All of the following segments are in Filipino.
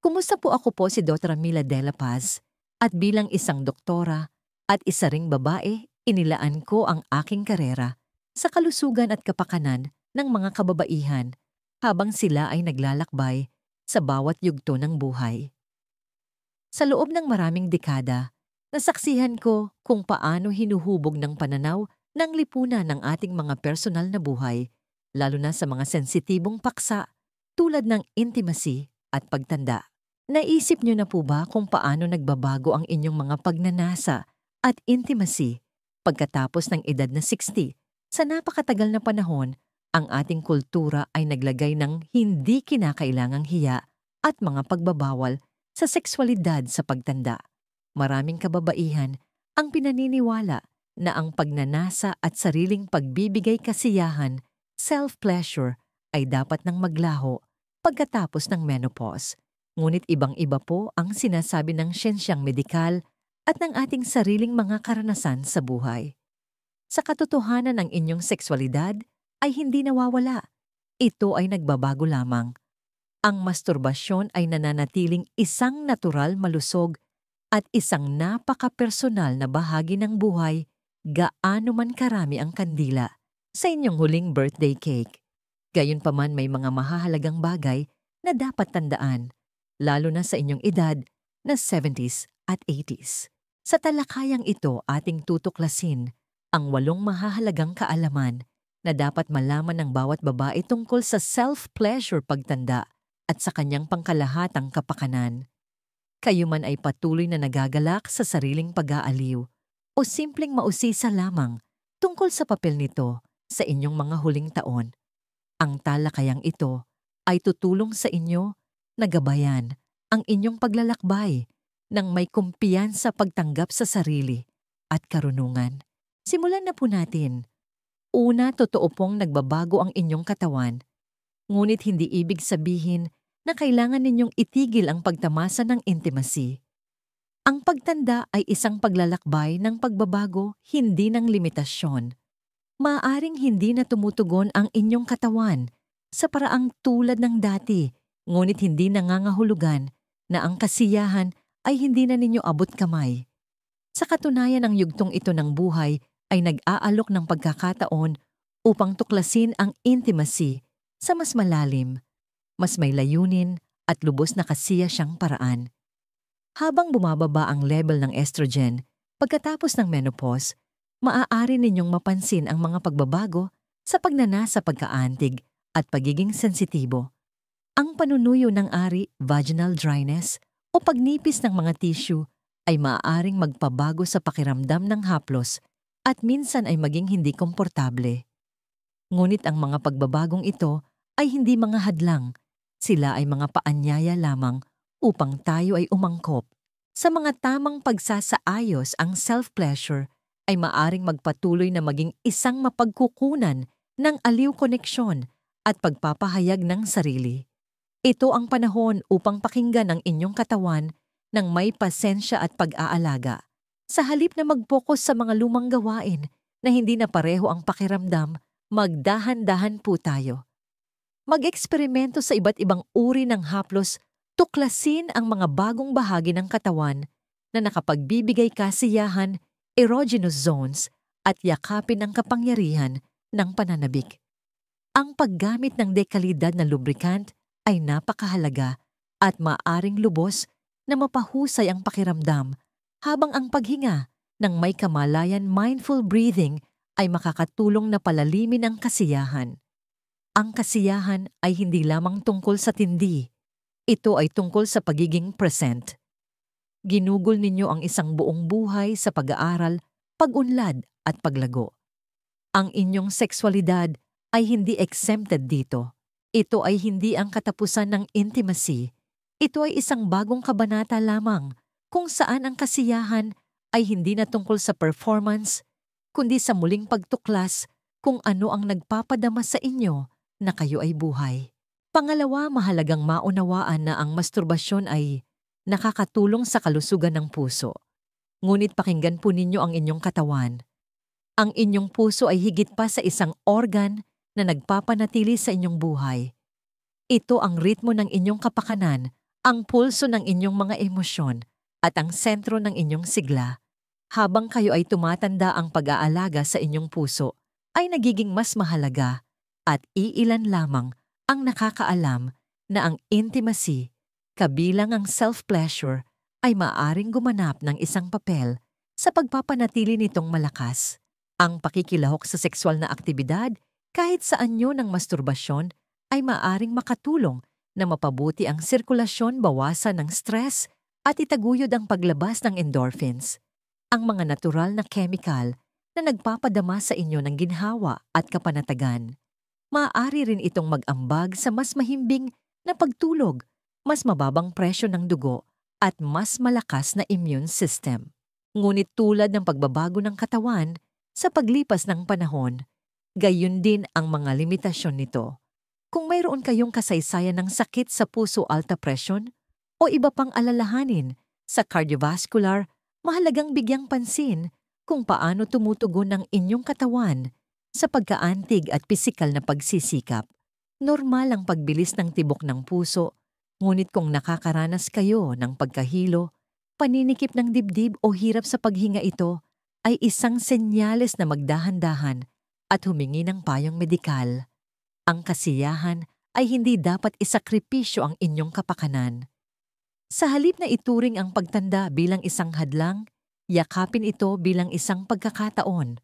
Kumusta po si Dr. Mila de la Paz at bilang isang doktora at isa ring babae, inilaan ko ang aking karera sa kalusugan at kapakanan ng mga kababaihan habang sila ay naglalakbay sa bawat yugto ng buhay. Sa loob ng maraming dekada, nasaksihan ko kung paano hinuhubog ng pananaw ng lipunan ng ating mga personal na buhay, lalo na sa mga sensitibong paksa tulad ng intimacy at pagtanda. Naisip niyo na po ba kung paano nagbabago ang inyong mga pagnanasa at intimacy pagkatapos ng edad na 60? Sa napakatagal na panahon, ang ating kultura ay naglagay ng hindi kinakailangang hiya at mga pagbabawal sa sexualidad sa pagtanda. Maraming kababaihan ang pinaniniwala na ang pagnanasa at sariling pagbibigay kasiyahan, self-pleasure, ay dapat nang maglaho pagkatapos ng menopause. Ngunit ibang-iba po ang sinasabi ng siyensyang medikal at ng ating sariling mga karanasan sa buhay. Sa katotohanan, ng inyong sexualidad ay hindi nawawala. Ito ay nagbabago lamang. Ang masturbasyon ay nananatiling isang natural, malusog at isang napaka-personal na bahagi ng buhay, gaano man karami ang kandila sa inyong huling birthday cake. Gayunpaman, may mga mahahalagang bagay na dapat tandaan, lalo na sa inyong edad na 70s at 80s. Sa talakayang ito, ating tutuklasin ang 8 mahahalagang kaalaman na dapat malaman ng bawat babae tungkol sa self-pleasure pagtanda at sa kanyang pangkalahatang kapakanan. Kayo man ay patuloy na nagagalak sa sariling pag-aaliw o simpleng mausisa lamang tungkol sa papel nito sa inyong mga huling taon, ang talakayang ito ay tutulong sa inyo na gabayan ang inyong paglalakbay ng may kumpiyansa, pagtanggap sa sarili at karunungan. Simulan na po natin. Una, totoo pong nagbabago ang inyong katawan, ngunit hindi ibig sabihin na kailangan ninyong itigil ang pagtamasa ng intimacy. Ang pagtanda ay isang paglalakbay ng pagbabago, hindi ng limitasyon. Maaaring hindi na tumutugon ang inyong katawan sa paraang tulad ng dati, ngunit hindi nangangahulugan na ang kasiyahan ay hindi na ninyo abot kamay. Sa katunayan, ang yugtong ito ng buhay ay nag-aalok ng pagkakataon upang tuklasin ang intimacy sa mas malalim, mas may layunin at lubos na kasiyasyang paraan. Habang bumababa ang level ng estrogen pagkatapos ng menopause, maaari ninyong mapansin ang mga pagbabago sa pagnanasa, pagkaantig at pagiging sensitibo. Ang panunuyo ng ari, vaginal dryness o pagnipis ng mga tissue ay maaaring magpabago sa pakiramdam ng haplos at minsan ay maging hindi komportable. Ngunit ang mga pagbabagong ito ay hindi mga hadlang. Sila ay mga paanyaya lamang upang tayo ay umangkop. Sa mga tamang pagsasaayos, ang self-pleasure ay maaring magpatuloy na maging isang mapagkukunan ng aliw, koneksyon at pagpapahayag ng sarili. Ito ang panahon upang pakinggan ang inyong katawan ng may pasensya at pag-aalaga. Sa halip na mag-focus sa mga lumang gawain na hindi na pareho ang pakiramdam, magdahan-dahan po tayo. Mag-eksperimento sa iba't ibang uri ng haplos, tuklasin ang mga bagong bahagi ng katawan na nakapagbibigay kasiyahan, erogenous zones at yakapin ang kapangyarihan ng pananabik. Ang paggamit ng dekalidad na lubricant ay napakahalaga at maaring lubos na mapahusay ang pakiramdam, habang ang paghinga ng may kamalayan, mindful breathing, ay makakatulong na palalimin ang kasiyahan. Ang kasiyahan ay hindi lamang tungkol sa tindi. Ito ay tungkol sa pagiging present. Ginugol ninyo ang isang buong buhay sa pag-aaral, pag-unlad at paglago. Ang inyong sexualidad ay hindi exempted dito. Ito ay hindi ang katapusan ng intimacy. Ito ay isang bagong kabanata lamang kung saan ang kasiyahan ay hindi na tungkol sa performance, kundi sa muling pagtuklas kung ano ang nagpapadama sa inyo na kayo ay buhay. Pangalawa, mahalagang maunawaan na ang masturbasyon ay nakakatulong sa kalusugan ng puso. Ngunit pakinggan po ninyo ang inyong katawan. Ang inyong puso ay higit pa sa isang organ na nagpapanatili sa inyong buhay. Ito ang ritmo ng inyong kapakanan, ang pulso ng inyong mga emosyon at ang sentro ng inyong sigla. Habang kayo ay tumatanda, ang pag-aalaga sa inyong puso ay nagiging mas mahalaga at iilan lamang ang nakakaalam na ang intimacy, kabilang ang self-pleasure, ay maaaring gumanap ng isang papel sa pagpapanatili nitong malakas. Ang pakikilahok sa sexual na aktibidad kahit sa anyo ng masturbasyon ay maaaring makatulong na mapabuti ang sirkulasyon, bawasan ng stress at itaguyod ang paglabas ng endorphins, ang mga natural na chemical na nagpapadama sa inyo ng ginhawa at kapanatagan. Maaari rin itong mag-ambag sa mas mahimbing na pagtulog, mas mababang presyo ng dugo at mas malakas na immune system. Ngunit tulad ng pagbabago ng katawan sa paglipas ng panahon, gayon din ang mga limitasyon nito. Kung mayroon kayong kasaysayan ng sakit sa puso, alta presyon, o iba pang alalahanin sa cardiovascular, mahalagang bigyang pansin kung paano tumutugon ang inyong katawan sa pagkaantig at pisikal na pagsisikap. Normal ang pagbilis ng tibok ng puso, ngunit kung nakakaranas kayo ng pagkahilo, paninikip ng dibdib o hirap sa paghinga, ito ay isang senyales na magdahan-dahan at humingi ng payong medikal. Ang kasiyahan ay hindi dapat isakripisyo ang inyong kapakanan. Sa halip na ituring ang pagtanda bilang isang hadlang, yakapin ito bilang isang pagkakataon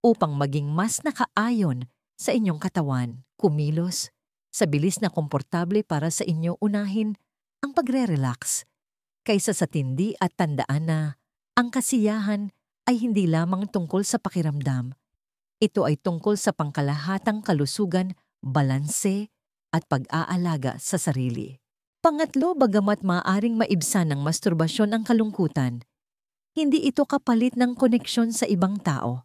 upang maging mas nakaayon sa inyong katawan, kumilos, sa bilis na komportable para sa inyo. Unahin ang pagre-relax kaysa sa tindi at tandaan na ang kasiyahan ay hindi lamang tungkol sa pakiramdam. Ito ay tungkol sa pangkalahatang kalusugan, balanse at pag-aalaga sa sarili. Pangatlo, bagamat maaaring maibsan ng masturbasyon ang kalungkutan, hindi ito kapalit ng koneksyon sa ibang tao.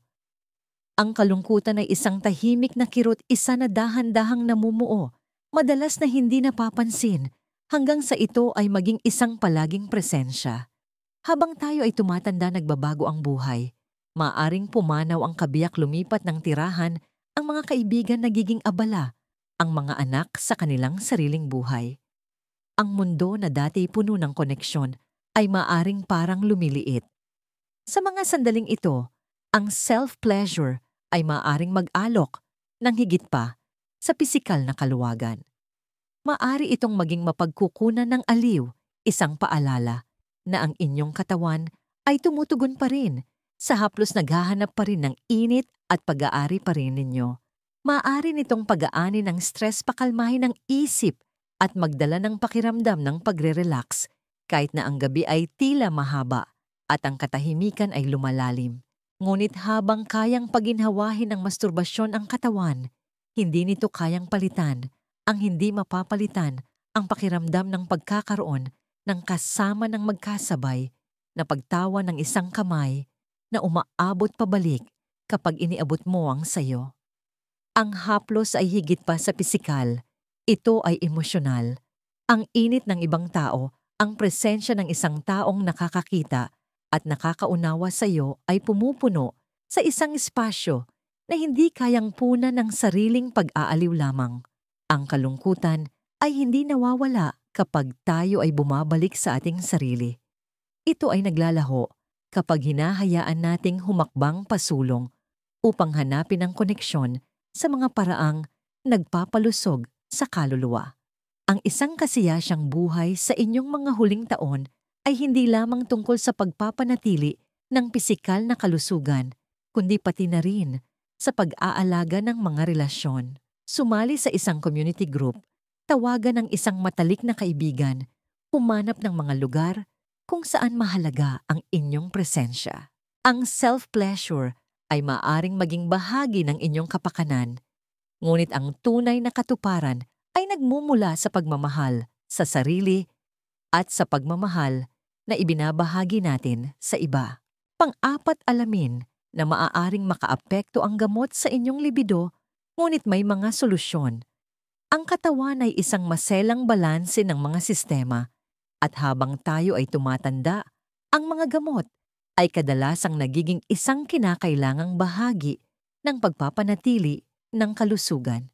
Ang kalungkutan ay isang tahimik na kirot, isa na dahan-dahang namumuo, madalas na hindi napapansin, hanggang sa ito ay maging isang palaging presensya. Habang tayo ay tumatanda, nagbabago ang buhay. Maaaring pumanaw ang kabiyak, lumipat ng tirahan, ang mga kaibigan nagiging abala, ang mga anak sa kanilang sariling buhay. Ang mundo na dati puno ng koneksyon ay maaring parang lumiliit. Sa mga sandaling ito, ang self-pleasure ay maaring mag-alok ng higit pa sa pisikal na kaluwagan. Maari itong maging mapagkukunan ng aliw, isang paalala na ang inyong katawan ay tumutugon pa rin, sa haplos naghahanap pa rin ng init at pag-aari pa rin ninyo. Maari nitong pag-aani ng stress, pakalmahin ng isip, at magdala ng pakiramdam ng pagre-relax kahit na ang gabi ay tila mahaba at ang katahimikan ay lumalalim. Ngunit habang kayang paginhawahin ng masturbasyon ang katawan, hindi nito kayang palitan ang hindi mapapalitan ang pakiramdam ng pagkakaroon ng kasama ng magkasabay na pagtawa ng isang kamay na umaabot pabalik kapag iniabot mo ang sayo. Ang haplos ay higit pa sa pisikal. Ito ay emosyonal. Ang init ng ibang tao, ang presensya ng isang taong nakakakita at nakakaunawa sa iyo ay pumupuno sa isang espasyo na hindi kayang punan ng sariling pag-aaliw lamang. Ang kalungkutan ay hindi nawawala kapag tayo ay bumabalik sa ating sarili. Ito ay naglalaho kapag hinahayaan nating humakbang pasulong upang hanapin ang koneksyon sa mga paraang nagpapalusog sa kaluluwa. Ang isang kasiyasyang buhay sa inyong mga huling taon ay hindi lamang tungkol sa pagpapanatili ng pisikal na kalusugan, kundi pati na rin sa pag-aalaga ng mga relasyon. Sumali sa isang community group, tawagan ng isang matalik na kaibigan, humanap ng mga lugar kung saan mahalaga ang inyong presensya. Ang self-pleasure ay maaring maging bahagi ng inyong kapakanan, ngunit ang tunay na katuparan ay nagmumula sa pagmamahal sa sarili at sa pagmamahal na ibinabahagi natin sa iba. Pang-apat, alamin na maaaring makaapekto ang gamot sa inyong libido, ngunit may mga solusyon. Ang katawan ay isang maselang balanse ng mga sistema, at habang tayo ay tumatanda, ang mga gamot ay kadalasang nagiging isang kinakailangang bahagi ng pagpapanatili ng kalusugan.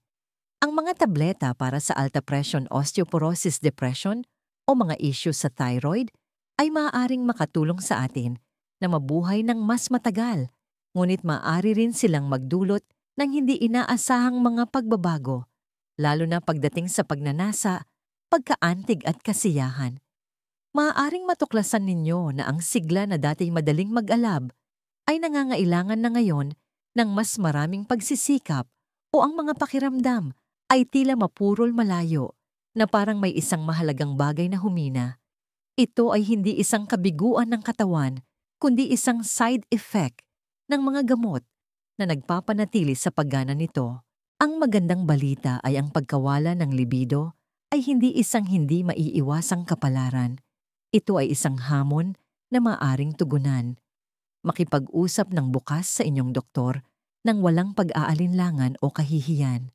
Ang mga tableta para sa alta presyon, osteoporosis, depression o mga issue sa thyroid ay maaaring makatulong sa atin na mabuhay ng mas matagal, ngunit maaari rin silang magdulot ng hindi inaasahang mga pagbabago, lalo na pagdating sa pagnanasa, pagkaantig at kasiyahan. Maaaring matuklasan ninyo na ang sigla na dating madaling mag-alab ay nangangailangan na ngayon ng mas maraming pagsisikap o ang mga pakiramdam ay tila mapurol malayo na parang may isang mahalagang bagay na humina. Ito ay hindi isang kabiguan ng katawan, kundi isang side effect ng mga gamot na nagpapanatili sa paggana nito. Ang magandang balita ay ang pagkawala ng libido ay hindi isang hindi maiiwasang kapalaran. Ito ay isang hamon na maaring tugunan. Makipag-usap ng bukas sa inyong doktor nang walang pag-aalinlangan o kahihiyan.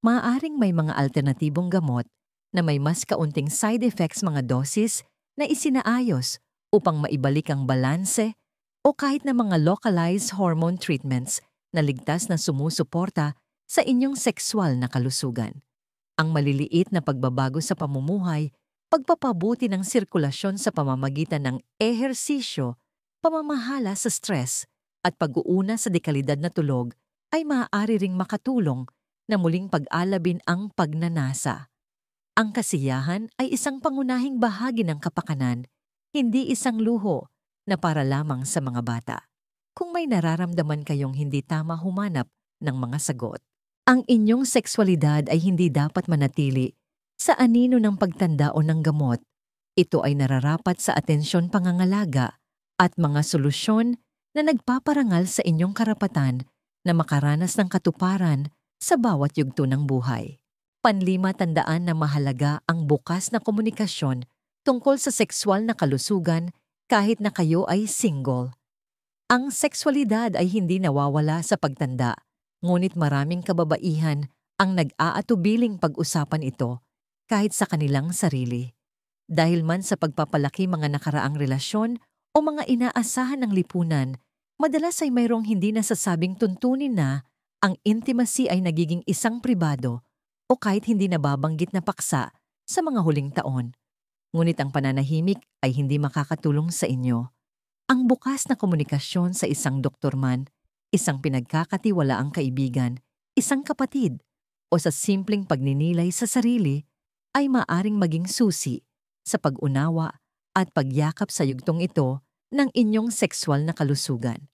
Maaaring may mga alternatibong gamot na may mas kaunting side effects mga dosis na isinaayos upang maibalik ang balanse o kahit na mga localized hormone treatments na ligtas na sumusuporta sa inyong sexual na kalusugan. Ang maliliit na pagbabago sa pamumuhay, pagpapabuti ng sirkulasyon sa pamamagitan ng ehersisyo, pamamahala sa stress at pag-uuna sa dekalidad na tulog ay maaari ring makatulong na muling pag-alabin ang pagnanasa. Ang kasiyahan ay isang pangunahing bahagi ng kapakanan, hindi isang luho na para lamang sa mga bata. Kung may nararamdaman kayong hindi tama humanap ng mga sagot, ang inyong sexualidad ay hindi dapat manatili sa anino ng pagtanda o ng gamot. Ito ay nararapat sa atensyon pangangalaga at mga solusyon na nagpaparangal sa inyong karapatan na makaranas ng katuparan sa bawat yugto ng buhay. Panlima, tandaan na mahalaga ang bukas na komunikasyon tungkol sa sexual na kalusugan kahit na kayo ay single. Ang sexualidad ay hindi nawawala sa pagtanda, ngunit maraming kababaihan ang nag-aatubiling pag-usapan ito kahit sa kanilang sarili. Dahil man sa pagpapalaki mga nakaraang relasyon o mga inaasahan ng lipunan, madalas ay mayroong hindi nasasabing tuntunin na ang intimacy ay nagiging isang pribado o kahit hindi nababanggit na paksa sa mga huling taon. Ngunit ang pananahimik ay hindi makakatulong sa inyo. Ang bukas na komunikasyon sa isang doktor man, isang pinagkakatiwalaang kaibigan, isang kapatid, o sa simpleng pagninilay sa sarili ay maaring maging susi sa pag-unawa at pagyakap sa yugtong ito ng inyong sexual na kalusugan.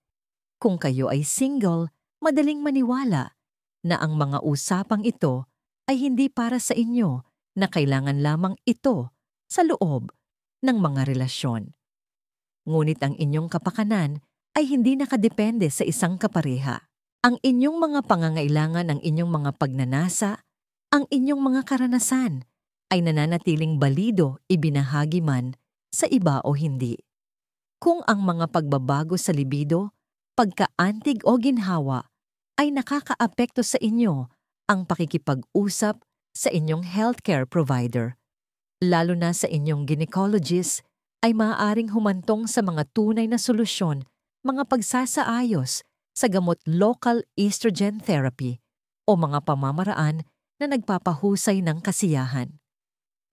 Kung kayo ay single, madaling maniwala na ang mga usapang ito ay hindi para sa inyo na kailangan lamang ito sa loob ng mga relasyon. Ngunit ang inyong kapakanan ay hindi nakadepende sa isang kapareha. Ang inyong mga pangangailangan, ang inyong mga pagnanasa, ang inyong mga karanasan ay nananatiling balido ibinahagi man sa iba o hindi. Kung ang mga pagbabago sa libido, pagkaantig o ginhawa ay nakakaapekto sa inyo, ang pakikipag-usap sa inyong healthcare provider, lalo na sa inyong gynecologist, ay maaaring humantong sa mga tunay na solusyon, mga pagsasaayos sa gamot local estrogen therapy o mga pamamaraan na nagpapahusay ng kasiyahan.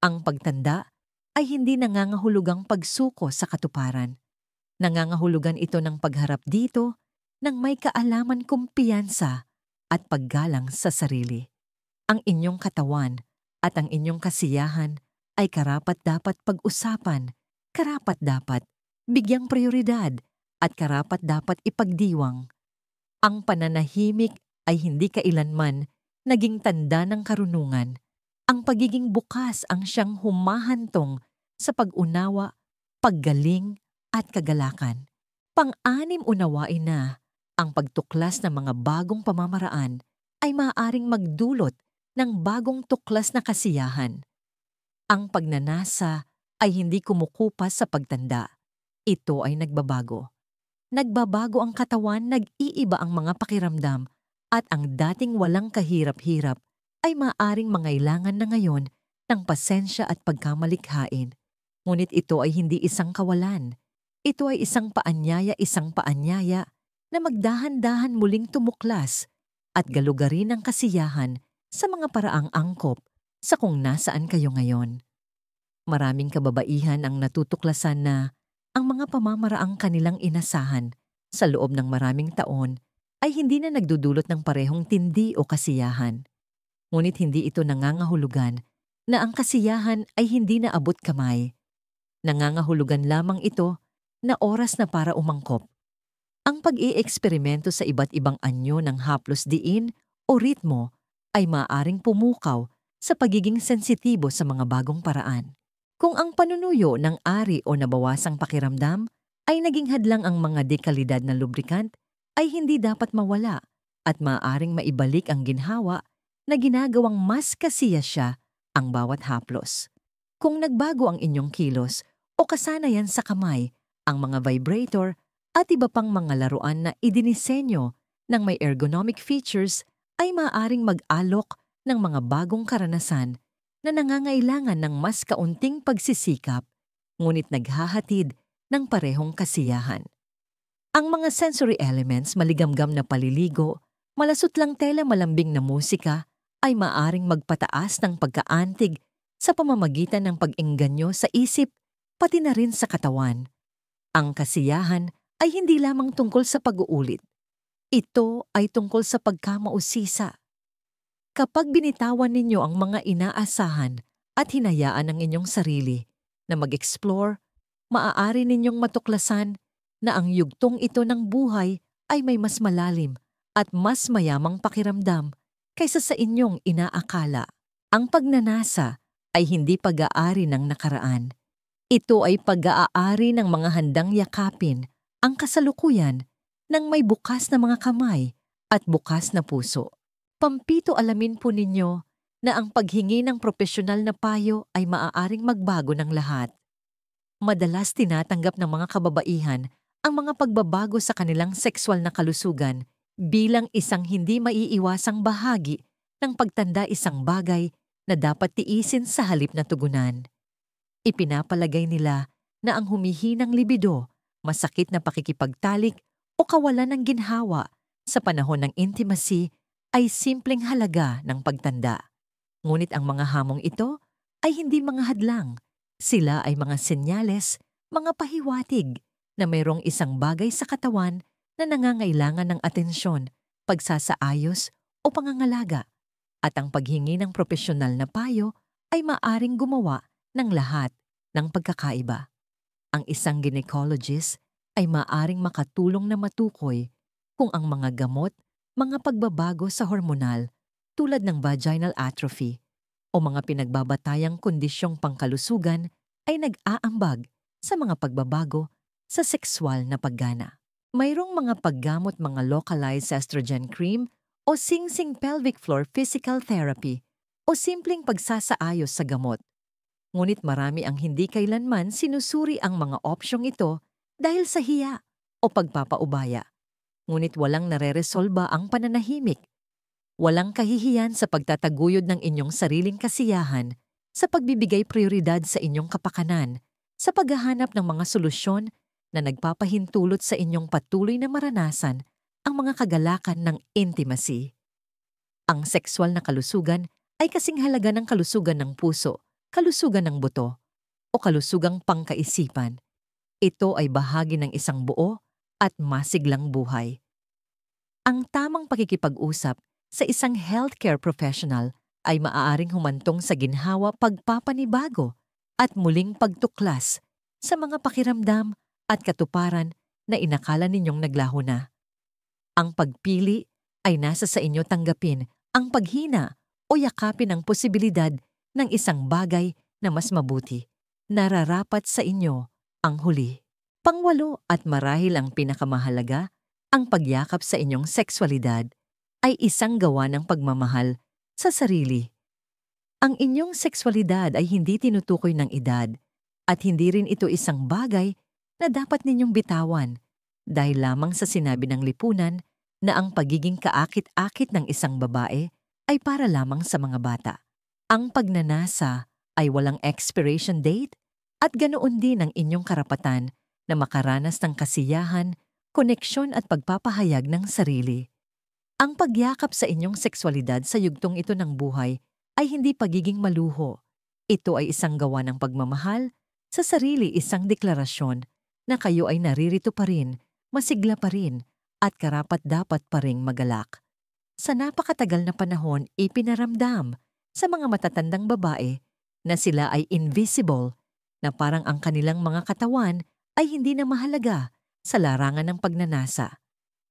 Ang pagtanda ay hindi nangangahulugang pagsuko sa katuparan. Nangangahulugan ito ng pagharap dito ng may kaalaman, kumpiyansa at paggalang sa sarili. Ang inyong katawan at ang inyong kasiyahan ay karapat-dapat pag-usapan, karapat-dapat bigyang prioridad at karapat-dapat ipagdiwang. Ang pananahimik ay hindi kailanman naging tanda ng karunungan. Ang pagiging bukas ang siyang humahantong sa pag-unawa, paggaling at kagalakan. Pang-anim, unawain na ang pagtuklas ng mga bagong pamamaraan ay maaaring magdulot ng bagong tuklas na kasiyahan. Ang pagnanasa ay hindi kumukupas sa pagtanda. Ito ay nagbabago. Nagbabago ang katawan, nag-iiba ang mga pakiramdam, at ang dating walang kahirap-hirap ay maaring mangailangan na ngayon ng pasensya at pagkamalikhain. Ngunit ito ay hindi isang kawalan. Ito ay isang paanyaya na magdahan-dahan muling tumuklas at galugarin ang kasiyahan sa mga paraang angkop sa kung nasaan kayo ngayon. Maraming kababaihan ang natutuklasan na ang mga pamamaraang kanilang inasahan sa loob ng maraming taon ay hindi na nagdudulot ng parehong tindi o kasiyahan. Ngunit hindi ito nangangahulugan na ang kasiyahan ay hindi na abot kamay. Nangangahulugan lamang ito na oras na para umangkop. Ang pag-iexperimento sa iba't ibang anyo ng haplos-diin o ritmo ay maaaring pumukaw sa pagiging sensitibo sa mga bagong paraan. Kung ang panunuyo ng ari o nabawasang pakiramdam ay naging hadlang, ang mga dekalidad na lubrikant ay hindi dapat mawala at maaaring maibalik ang ginhawa na ginagawang mas kasiya siya ang bawat haplos. Kung nagbago ang inyong kilos o kasanayan sa kamay, ang mga vibrator at iba pang mga laruan na idinisenyo ng may ergonomic features ay maaaring mag-alok ng mga bagong karanasan na nangangailangan ng mas kaunting pagsisikap, ngunit naghahatid ng parehong kasiyahan. Ang mga sensory elements, maligamgam na paliligo, malasutlang tela, malambing na musika, ay maaaring magpataas ng pagkaantig sa pamamagitan ng pag-engganyo sa isip, pati na rin sa katawan. Ang kasiyahan ay hindi lamang tungkol sa pag-uulit. Ito ay tungkol sa pagkamausisa. Kapag binitawan ninyo ang mga inaasahan at hinayaan ang inyong sarili na mag-explore, maaari ninyong matuklasan na ang yugtong ito ng buhay ay may mas malalim at mas mayamang pakiramdam kaysa sa inyong inaakala. Ang pagnanasa ay hindi pag-aari ng nakaraan. Ito ay pag-aari ng mga handang yakapin ang kasalukuyan ng may bukas na mga kamay at bukas na puso. Pampito, alamin po ninyo na ang paghingi ng propesyonal na payo ay maaaring magbago ng lahat. Madalas tinatanggap ng mga kababaihan ang mga pagbabago sa kanilang sexual na kalusugan bilang isang hindi maiiwasang bahagi ng pagtanda, isang bagay na dapat tiisin sa halip na tugunan. Ipinapalagay nila na ang humihinang libido, masakit na pakikipagtalik o kawalan ng ginhawa sa panahon ng intimacy ay simpleng halaga ng pagtanda. Ngunit ang mga hamong ito ay hindi mga hadlang. Sila ay mga senyales, mga pahiwatig na mayroong isang bagay sa katawan na nangangailangan ng atensyon, pagsasaayos o pangangalaga. At ang paghingi ng propesyonal na payo ay maaring gumawa ng lahat ng pagkakaiba. Ang isang gynecologist ay maaring makatulong na matukoy kung ang mga gamot, mga pagbabago sa hormonal tulad ng vaginal atrophy o mga pinagbabatayang kondisyong pangkalusugan ay nag-aambag sa mga pagbabago sa sexual na paggana. Mayroong mga paggamot, mga localized estrogen cream o sing-sing pelvic floor physical therapy o simpleng pagsasaayos sa gamot. Ngunit marami ang hindi kailanman sinusuri ang mga opsyong ito dahil sa hiya o pagpapaubaya. Ngunit walang nareresolba ang pananahimik. Walang kahihiyan sa pagtataguyod ng inyong sariling kasiyahan, sa pagbibigay prioridad sa inyong kapakanan, sa paghahanap ng mga solusyon na nagpapahintulot sa inyong patuloy na maranasan ang mga kagalakan ng intimacy. Ang sexual na kalusugan ay kasing halaga ng kalusugan ng puso, kalusugan ng buto, o kalusugang pangkaisipan. Ito ay bahagi ng isang buo at masiglang buhay. Ang tamang pakikipag-usap sa isang healthcare professional ay maaaring humantong sa ginhawa, pagpapanibago at muling pagtuklas sa mga pakiramdam at katuparan na inakala ninyong naglaho na. Ang pagpili ay nasa sa inyo, tanggapin ang paghina o yakapin ang posibilidad ng isang bagay na mas mabuti. Nararapat sa inyo ang huli. Pangwalo at marahil ang pinakamahalaga, ang pagyakap sa inyong sexualidad ay isang gawa ng pagmamahal sa sarili. Ang inyong sexualidad ay hindi tinutukoy ng edad at hindi rin ito isang bagay na dapat ninyong bitawan dahil lamang sa sinabi ng lipunan na ang pagiging kaakit-akit ng isang babae ay para lamang sa mga bata. Ang pagnanasa ay walang expiration date at ganoon din ang inyong karapatan na makaranas ng kasiyahan, koneksyon at pagpapahayag ng sarili. Ang pagyakap sa inyong sexualidad sa yugtong ito ng buhay ay hindi pagiging maluho. Ito ay isang gawa ng pagmamahal, sa sarili isang deklarasyon na kayo ay naririto pa rin, masigla pa rin, at karapat-dapat pa ring magalak. Sa napakatagal na panahon, ipinaramdam sa mga matatandang babae na sila ay invisible, na parang ang kanilang mga katawan ay hindi na mahalaga sa larangan ng pagnanasa.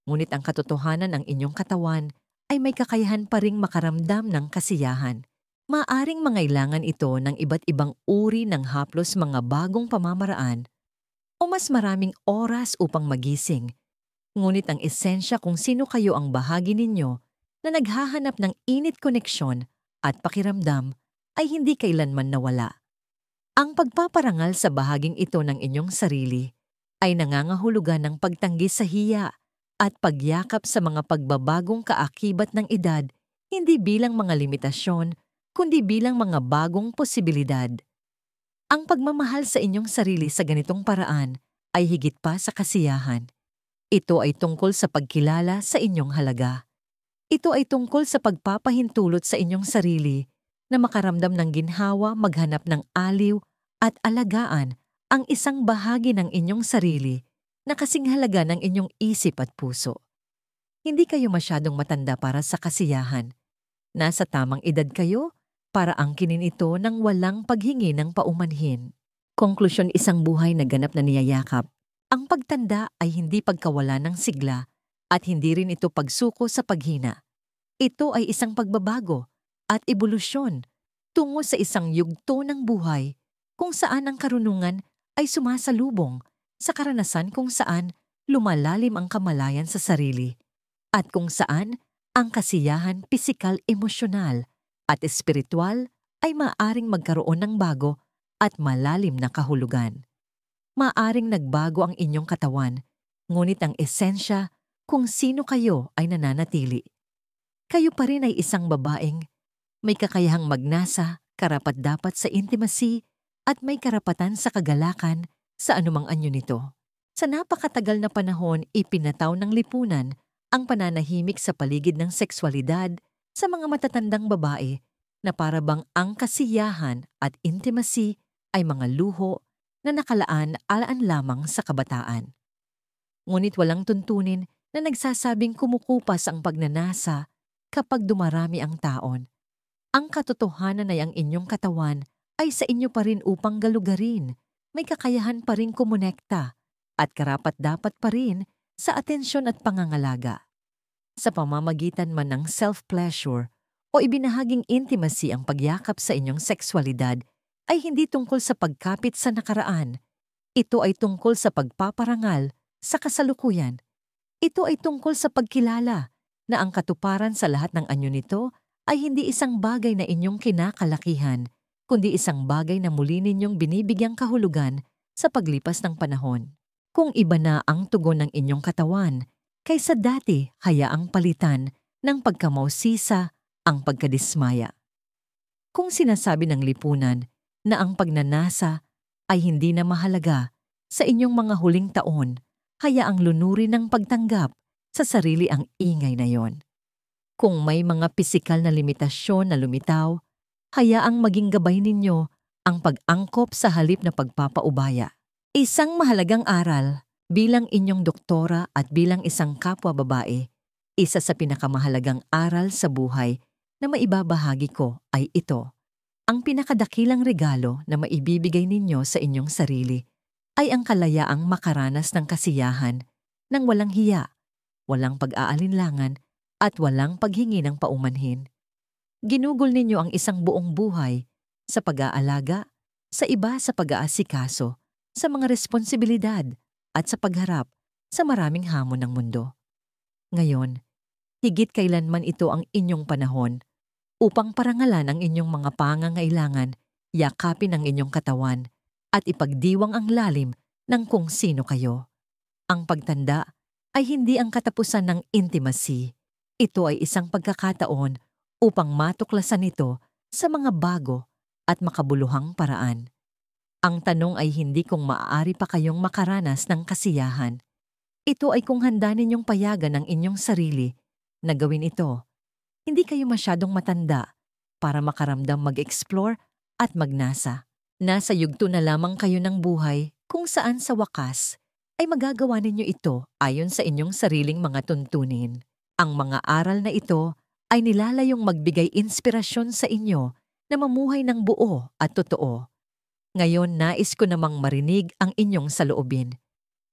Ngunit ang katotohanan ng inyong katawan ay may kakayahan pa ring makaramdam ng kasiyahan. Maaring mangailangan ito ng iba't ibang uri ng haplos, mga bagong pamamaraan, o mas maraming oras upang magising. Ngunit ang esensya kung sino kayo, ang bahagi ninyo na naghahanap ng init, koneksyon at pakiramdam, ay hindi kailanman nawala. Ang pagpaparangal sa bahaging ito ng inyong sarili ay nangangahulugan ng pagtanggi sa hiya at pagyakap sa mga pagbabagong kaakibat ng edad, hindi bilang mga limitasyon, kundi bilang mga bagong posibilidad. Ang pagmamahal sa inyong sarili sa ganitong paraan ay higit pa sa kasiyahan. Ito ay tungkol sa pagkilala sa inyong halaga. Ito ay tungkol sa pagpapahintulot sa inyong sarili na makaramdam ng ginhawa, maghanap ng aliw at alagaan ang isang bahagi ng inyong sarili na kasing halaga ng inyong isip at puso. Hindi kayo masyadong matanda para sa kasiyahan. Nasa tamang edad kayo para angkinin ito ng walang paghingi ng paumanhin. Konklusyon, isang buhay na ganap na niyayakap. Ang pagtanda ay hindi pagkawala ng sigla at hindi rin ito pagsuko sa paghina. Ito ay isang pagbabago at ebolusyon tungo sa isang yugto ng buhay kung saan ang karunungan ay sumasalubong sa karanasan, kung saan lumalalim ang kamalayan sa sarili, at kung saan ang kasiyahan pisikal, emosyonal at espiritual ay maaring magkaroon ng bago at malalim na kahulugan. Maaring nagbago ang inyong katawan, ngunit ang esensya kung sino kayo ay nananatili. Kayo pa rin ay isang babaeng may kakayahang magnasa, karapat-dapat sa intimacy, at may karapatan sa kagalakan sa anumang anyo nito. Sa napakatagal na panahon, ipinataw ng lipunan ang pananahimik sa paligid ng sexualidad sa mga matatandang babae na para bang ang kasiyahan at intimacy ay mga luho na nakalaan-alaan lamang sa kabataan. Ngunit walang tuntunin na nagsasabing kumukupas ang pagnanasa kapag dumarami ang taon. Ang katotohanan ay ang inyong katawan ay sa inyo pa rin upang galugarin, may kakayahan pa rin kumonekta, at karapat-dapat pa rin sa atensyon at pangangalaga. Sa pamamagitan man ng self-pleasure o ibinahaging intimacy, ang pagyakap sa inyong sexualidad ay hindi tungkol sa pagkapit sa nakaraan. Ito ay tungkol sa pagpaparangal sa kasalukuyan. Ito ay tungkol sa pagkilala na ang katuparan sa lahat ng anyo nito ay hindi isang bagay na inyong kinakalakihan, kundi isang bagay na muli ninyong binibigyang kahulugan sa paglipas ng panahon. Kung iba na ang tugon ng inyong katawan, kaysa dati, hayaang palitan ng pagkamausisa ang pagkadismaya. Kung sinasabi ng lipunan na ang pagnanasa ay hindi na mahalaga sa inyong mga huling taon, hayaang lunurin ng pagtanggap sa sarili ang ingay na yon. Kung may mga pisikal na limitasyon na lumitaw, hayaang maging gabay ninyo ang pag-angkop sa halip na pagpapaubaya. Isang mahalagang aral bilang inyong doktora at bilang isang kapwa babae, isa sa pinakamahalagang aral sa buhay na maibabahagi ko ay ito. Ang pinakadakilang regalo na maibibigay ninyo sa inyong sarili ay ang kalayaang makaranas ng kasiyahan ng walang hiya, walang pag-aalinlangan, at walang paghingi ng paumanhin. Ginugol ninyo ang isang buong buhay sa pag-aalaga, sa iba, sa pag-aasikaso, sa mga responsibilidad, at sa pagharap sa maraming hamon ng mundo. Ngayon, higit kailanman ito ang inyong panahon upang parangalan ang inyong mga pangangailangan, yakapin ang inyong katawan, at ipagdiwang ang lalim ng kung sino kayo. Ang pagtanda ay hindi ang katapusan ng intimacy. Ito ay isang pagkakataon upang matuklasan ito sa mga bago at makabuluhang paraan. Ang tanong ay hindi kung maaari pa kayong makaranas ng kasiyahan. Ito ay kung handa ninyong payagan ang inyong sarili na gawin ito. Hindi kayo masyadong matanda para makaramdam, mag-explore at magnasa. Nasa yugto na lamang kayo ng buhay kung saan sa wakas ay magagawa ninyo ito ayon sa inyong sariling mga tuntunin. Ang mga aral na ito ay nilalayong magbigay inspirasyon sa inyo na mamuhay ng buo at totoo. Ngayon nais ko namang marinig ang inyong saloobin.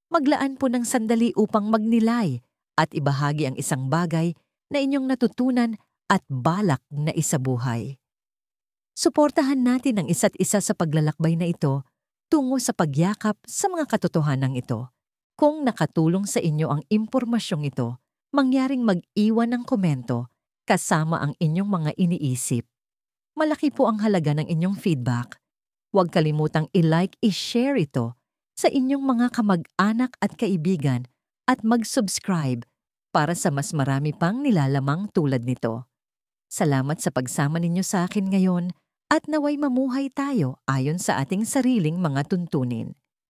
Maglaan po ng sandali upang magnilay at ibahagi ang isang bagay na inyong natutunan at balak na isabuhay. Suportahan natin ang isa't isa sa paglalakbay na ito tungo sa pagyakap sa mga katotohanan ito. Kung nakatulong sa inyo ang impormasyong ito, mangyaring mag-iwan ng komento kasama ang inyong mga iniisip. Malaki po ang halaga ng inyong feedback. Huwag kalimutang i-like, i-share ito sa inyong mga kamag-anak at kaibigan at mag-subscribe para sa mas marami pang nilalamang tulad nito. Salamat sa pagsama ninyo sa akin ngayon at naway mamuhay tayo ayon sa ating sariling mga tuntunin.